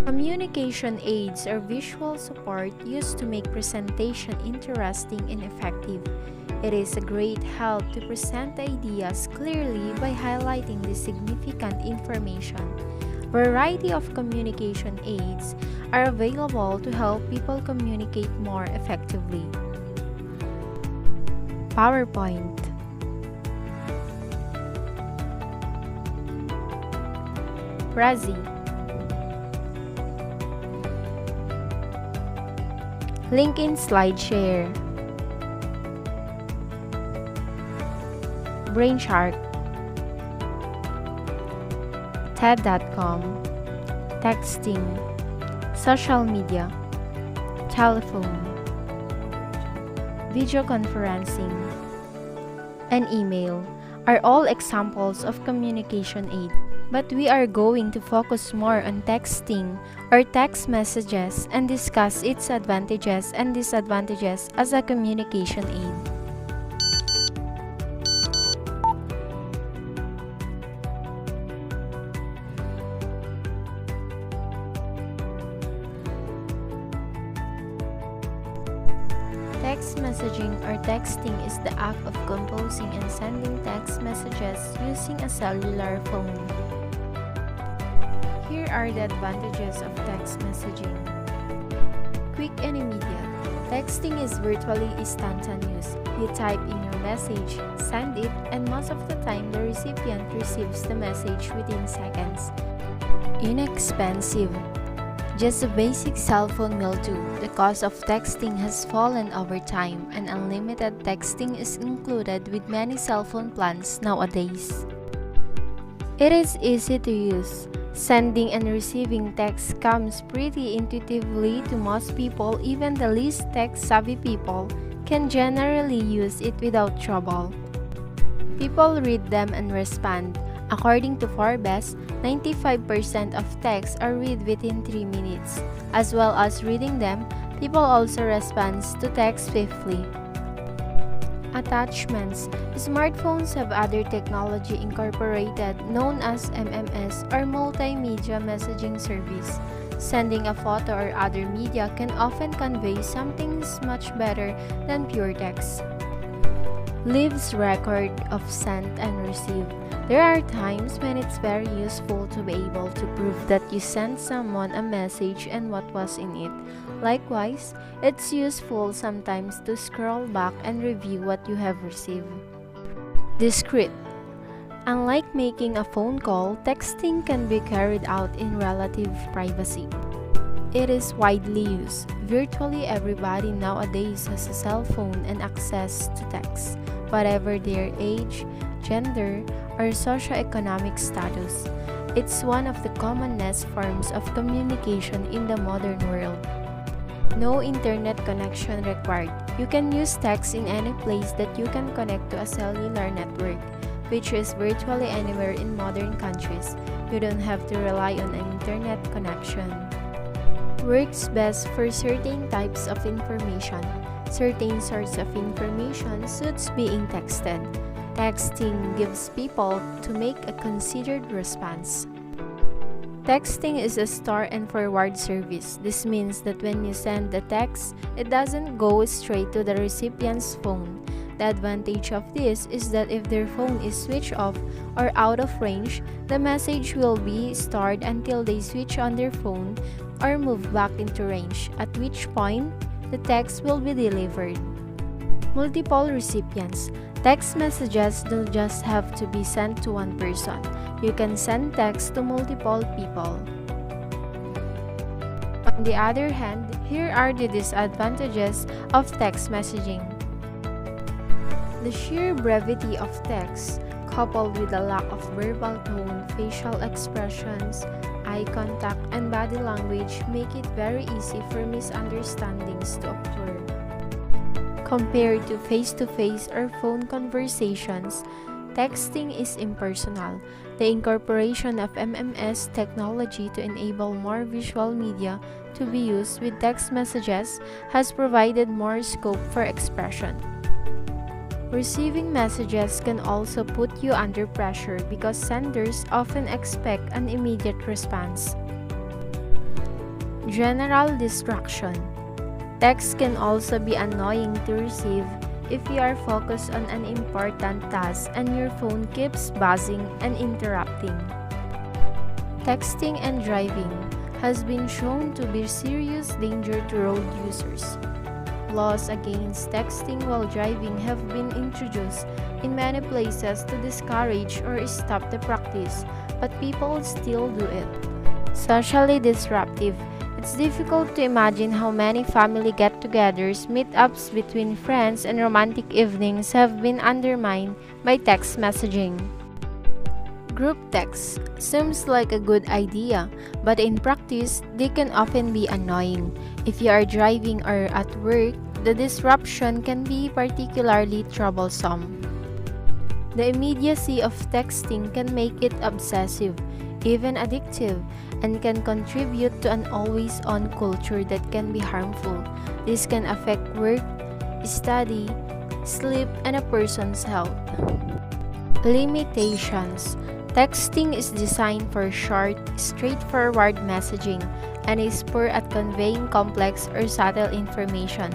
Communication aids are visual support used to make presentation interesting and effective. It is a great help to present ideas clearly by highlighting the significant information. Variety of communication aids are available to help people communicate more effectively. PowerPoint. Prezi. LinkedIn SlideShare. Brainshark. TED.com. Texting. Social media. Telephone. Video conferencing. And email are all examples of communication aid. But we are going to focus more on texting or text messages and discuss its advantages and disadvantages as a communication aid. Text messaging or texting is the act of composing and sending text messages using a cellular phone. Here are the advantages of text messaging. Quick and immediate. Texting is virtually instantaneous. You type in your message, send it, and most of the time the recipient receives the message within seconds. Inexpensive. Just a basic cell phone will do. The cost of texting has fallen over time, and unlimited texting is included with many cell phone plans nowadays. It is easy to use. Sending and receiving text comes pretty intuitively to most people. Even the least tech-savvy people can generally use it without trouble. People read them and respond. According to Forbes, 95% of texts are read within 3 minutes. As well as reading them, people also respond to text swiftly. Attachments. Smartphones have other technology incorporated known as MMS or Multimedia Messaging Service. Sending a photo or other media can often convey something much better than pure text. Leaves record of sent and receive. There are times when it's very useful to be able to prove that you sent someone a message and what was in it. Likewise, it's useful sometimes to scroll back and review what you have received. Discreet. Unlike making a phone call, texting can be carried out in relative privacy. It is widely used. Virtually everybody nowadays has a cell phone and access to text, whatever their age, gender, or socioeconomic status. It's one of the commonest forms of communication in the modern world. No internet connection required. You can use text in any place that you can connect to a cellular network, which is virtually anywhere in modern countries. You don't have to rely on an internet connection. Works best for certain types of information. Certain sorts of information suits being texted. Texting gives people to make a considered response. Texting is a store and forward service. This means that when you send the text, it doesn't go straight to the recipient's phone. The advantage of this is that if their phone is switched off or out of range, the message will be stored until they switch on their phone or move back into range, at which point the text will be delivered. Multiple recipients. Text messages don't just have to be sent to one person. You can send text to multiple people. On the other hand, here are the disadvantages of text messaging. The sheer brevity of text, coupled with the lack of verbal tone, facial expressions, eye contact, and body language, make it very easy for misunderstandings to occur. Compared to face-to-face or phone conversations, texting is impersonal. The incorporation of MMS technology to enable more visual media to be used with text messages has provided more scope for expression. Receiving messages can also put you under pressure because senders often expect an immediate response. General distraction. Text can also be annoying to receive if you are focused on an important task and your phone keeps buzzing and interrupting. Texting and driving has been shown to be serious danger to road users. Laws against texting while driving have been introduced in many places to discourage or stop the practice, but people still do it. Socially disruptive. It's difficult to imagine how many family get-togethers, meetups between friends, and romantic evenings have been undermined by text messaging. Group texts seems like a good idea, but in practice, they can often be annoying. If you are driving or at work, the disruption can be particularly troublesome. The immediacy of texting can make it obsessive, even addictive, and can contribute to an always-on culture that can be harmful. This can affect work, study, sleep, and a person's health. Limitations. Texting is designed for short, straightforward messaging and is poor at conveying complex or subtle information.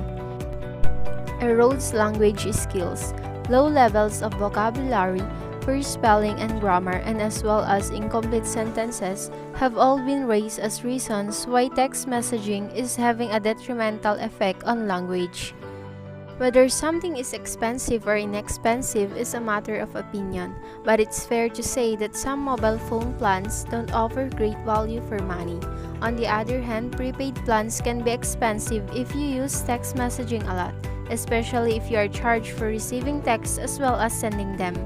Erodes language skills. Low levels of vocabulary, poor spelling and grammar, and as well as incomplete sentences have all been raised as reasons why text messaging is having a detrimental effect on language. Whether something is expensive or inexpensive is a matter of opinion, but it's fair to say that some mobile phone plans don't offer great value for money. On the other hand, prepaid plans can be expensive if you use text messaging a lot, especially if you are charged for receiving texts as well as sending them.